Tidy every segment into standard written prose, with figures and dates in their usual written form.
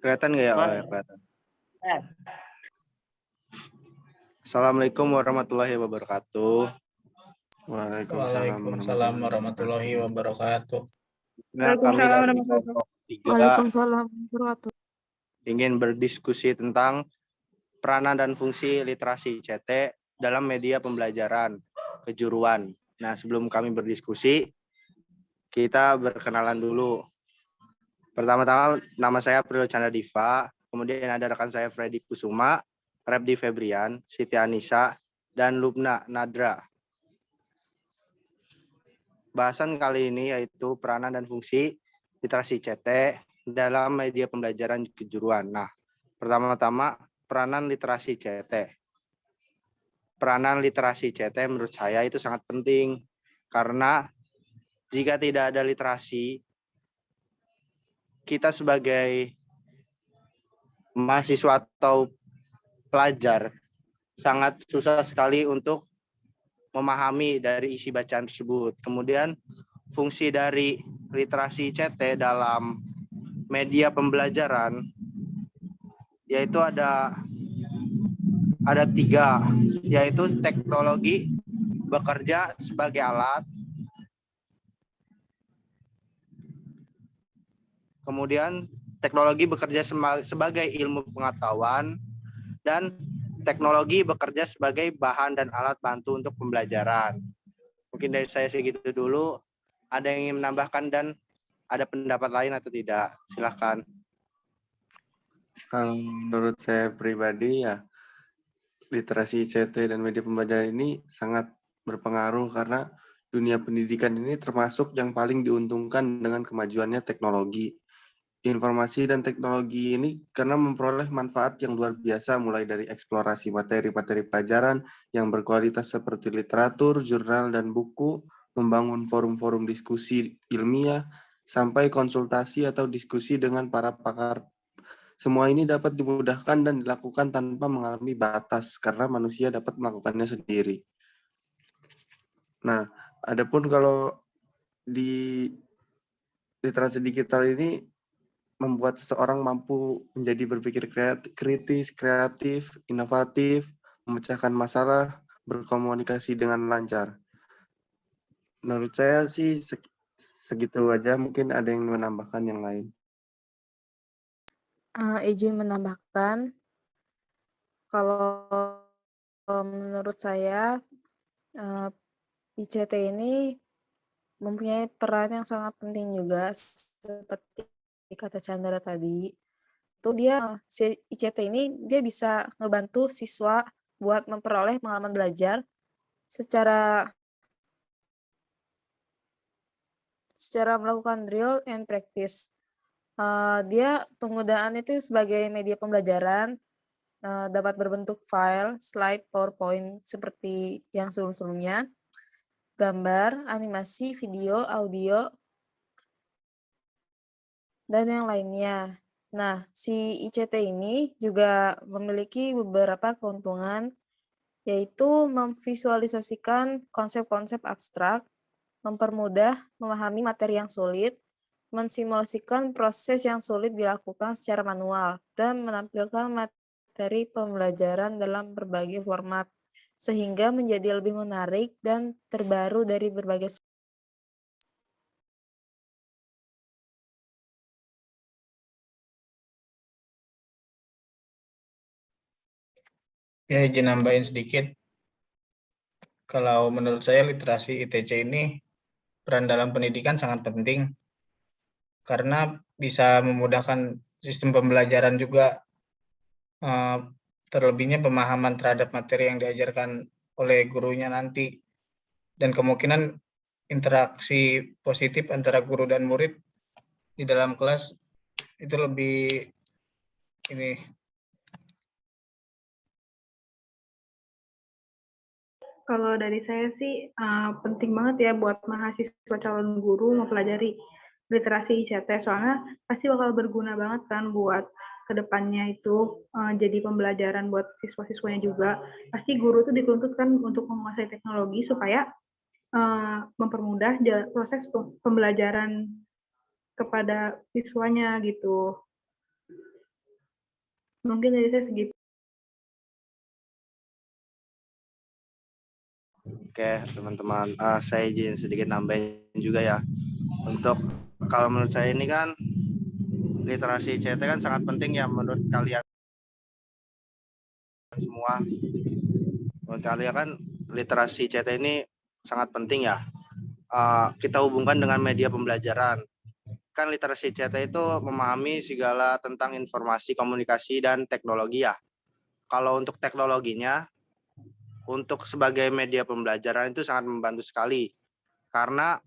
Kelihatan nggak ya? Oh ya, kelihatan. Assalamualaikum warahmatullahi wabarakatuh. Waalaikumsalam warahmatullahi wabarakatuh. Nah, kami dari kelompok 3 Waalaikumsalam warahmatullahi ingin berdiskusi tentang peranan dan fungsi literasi CT dalam media pembelajaran kejuruan. Nah, sebelum kami berdiskusi, kita berkenalan dulu. Pertama-tama, nama saya Prilly Chandra Diva, kemudian ada rekan saya Freddy Kusuma, Rebdi Febrian, Siti Anissa, dan Lubna Nadra. Bahasan kali ini yaitu peranan dan fungsi literasi CT dalam media pembelajaran kejuruan. Nah, pertama-tama peranan literasi CT. Peranan literasi CT menurut saya itu sangat penting karena jika tidak ada literasi, kita sebagai mahasiswa atau pelajar sangat susah sekali untuk memahami dari isi bacaan tersebut. Kemudian fungsi dari literasi CT dalam media pembelajaran yaitu ada 3, yaitu teknologi bekerja sebagai alat, kemudian teknologi bekerja sebagai ilmu pengetahuan, dan teknologi bekerja sebagai bahan dan alat bantu untuk pembelajaran. Mungkin dari saya segitu dulu. Ada yang ingin menambahkan dan ada pendapat lain atau tidak? Silahkan. Kalau menurut saya pribadi ya, literasi ICT dan media pembelajaran ini sangat berpengaruh karena dunia pendidikan ini termasuk yang paling diuntungkan dengan kemajuannya teknologi. Informasi dan teknologi ini karena memperoleh manfaat yang luar biasa mulai dari eksplorasi materi-materi pelajaran yang berkualitas seperti literatur, jurnal, dan buku, membangun forum-forum diskusi ilmiah, sampai konsultasi atau diskusi dengan para pakar. Semua ini dapat dimudahkan dan dilakukan tanpa mengalami batas karena manusia dapat melakukannya sendiri. Nah, adapun kalau di literasi digital ini membuat seseorang mampu menjadi berpikir kritis, kreatif, inovatif, memecahkan masalah, berkomunikasi dengan lancar. Menurut saya sih segitu aja, mungkin ada yang menambahkan yang lain. Izin menambahkan, kalau menurut saya ICT ini mempunyai peran yang sangat penting juga seperti kata Chandra tadi. Itu si ICT ini dia bisa ngebantu siswa buat memperoleh pengalaman belajar secara melakukan drill and practice. Dia penggunaan itu sebagai media pembelajaran dapat berbentuk file, slide, PowerPoint seperti yang sebelum-sebelumnya, gambar, animasi, video, audio, dan yang lainnya. Nah, si ICT ini juga memiliki beberapa keuntungan, yaitu memvisualisasikan konsep-konsep abstrak, mempermudah memahami materi yang sulit, mensimulasikan proses yang sulit dilakukan secara manual, dan menampilkan materi pembelajaran dalam berbagai format, sehingga menjadi lebih menarik dan terbaru dari berbagai Ya, izin nambahin sedikit. Kalau menurut saya literasi ITC ini peran dalam pendidikan sangat penting karena bisa memudahkan sistem pembelajaran juga, terlebihnya pemahaman terhadap materi yang diajarkan oleh gurunya nanti, dan kemungkinan interaksi positif antara guru dan murid di dalam kelas itu lebih ini. Kalau dari saya sih penting banget ya buat mahasiswa calon guru mempelajari literasi ICT, soalnya pasti bakal berguna banget kan buat kedepannya itu jadi pembelajaran buat siswa-siswanya juga. Pasti guru tuh dituntut kan untuk menguasai teknologi supaya mempermudah proses pembelajaran kepada siswanya gitu. Mungkin dari saya segitu. Oke, teman-teman, saya izin sedikit nambahin juga ya. Untuk kalau menurut saya ini kan literasi ICT kan sangat penting ya menurut kalian semua. Menurut kalian kan literasi ICT ini sangat penting ya. Kita hubungkan dengan media pembelajaran. Kan literasi ICT itu memahami segala tentang informasi, komunikasi, dan teknologi ya. Kalau untuk teknologinya, untuk sebagai media pembelajaran itu sangat membantu sekali. Karena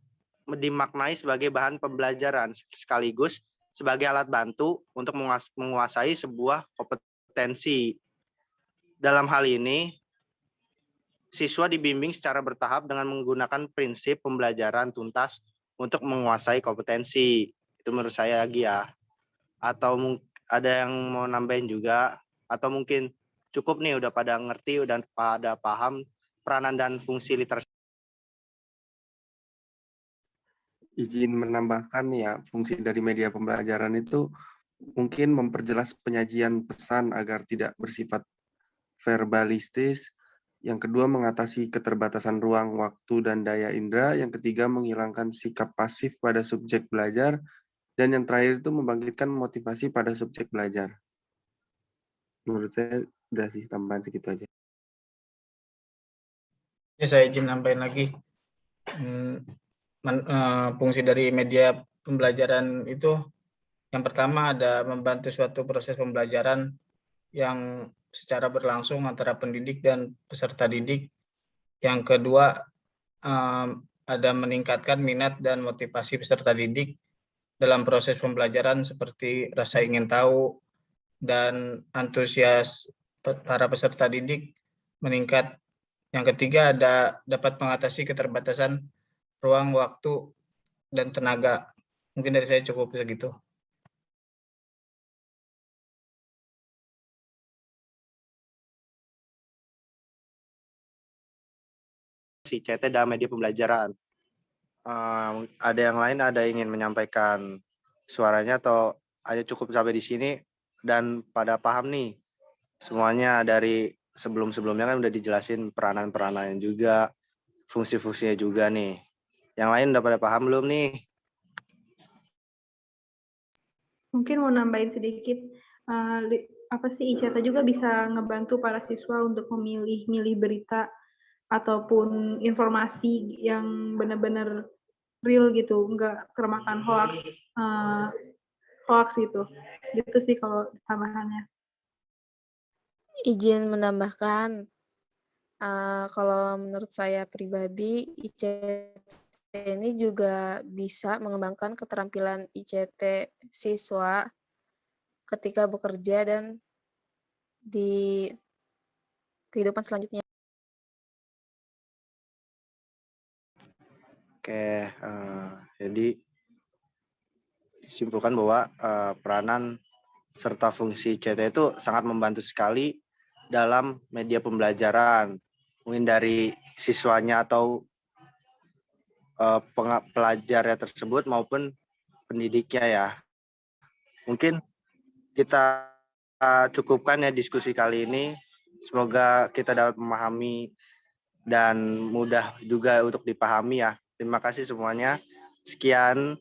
dimaknai sebagai bahan pembelajaran sekaligus sebagai alat bantu untuk menguasai sebuah kompetensi. Dalam hal ini, siswa dibimbing secara bertahap dengan menggunakan prinsip pembelajaran tuntas untuk menguasai kompetensi. Itu menurut saya lagi ya. Atau ada yang mau nambahin juga, atau mungkin cukup nih udah pada ngerti dan pada paham peranan dan fungsi literasi. Izin menambahkan ya, fungsi dari media pembelajaran itu mungkin memperjelas penyajian pesan agar tidak bersifat verbalistis. Yang kedua, mengatasi keterbatasan ruang, waktu, dan daya indera. Yang ketiga, menghilangkan sikap pasif pada subjek belajar. Dan yang terakhir itu membangkitkan motivasi pada subjek belajar. Menurut saya udah sih, tambahan segitu aja. Ya, saya izin nambahin lagi. Fungsi dari media pembelajaran itu yang pertama ada membantu suatu proses pembelajaran yang secara berlangsung antara pendidik dan peserta didik. Yang kedua, ada meningkatkan minat dan motivasi peserta didik dalam proses pembelajaran seperti rasa ingin tahu dan antusias para peserta didik meningkat. Yang ketiga, dapat mengatasi keterbatasan ruang, waktu, dan tenaga. Mungkin dari saya cukup segitu. ICT dalam media pembelajaran. Ada yang lain, ada yang ingin menyampaikan suaranya atau ada cukup sampai di sini dan pada paham nih semuanya? Dari sebelum-sebelumnya kan udah dijelasin peranan-peranannya juga, fungsi-fungsinya juga nih. Yang lain udah pada paham belum nih? Mungkin mau nambahin sedikit, apa sih ICT juga bisa ngebantu para siswa untuk memilih berita ataupun informasi yang benar-benar real gitu, nggak termakan hoax gitu. Gitu sih kalau tambahannya. Izin menambahkan, kalau menurut saya pribadi, ICT ini juga bisa mengembangkan keterampilan ICT siswa ketika bekerja dan di kehidupan selanjutnya. Oke, jadi disimpulkan bahwa peranan serta fungsi ICT itu sangat membantu sekali dalam media pembelajaran, mungkin dari siswanya atau pelajarnya tersebut maupun pendidiknya ya. Mungkin kita cukupkan ya diskusi kali ini. Semoga kita dapat memahami dan mudah juga untuk dipahami ya. Terima kasih semuanya. Sekian.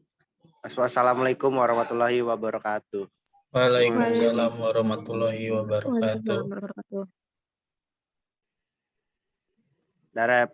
Wassalamualaikum warahmatullahi wabarakatuh. Waalaikumsalam warahmatullahi wabarakatuh. Waalaikumsalam warahmatullahi wabarakatuh. Darep.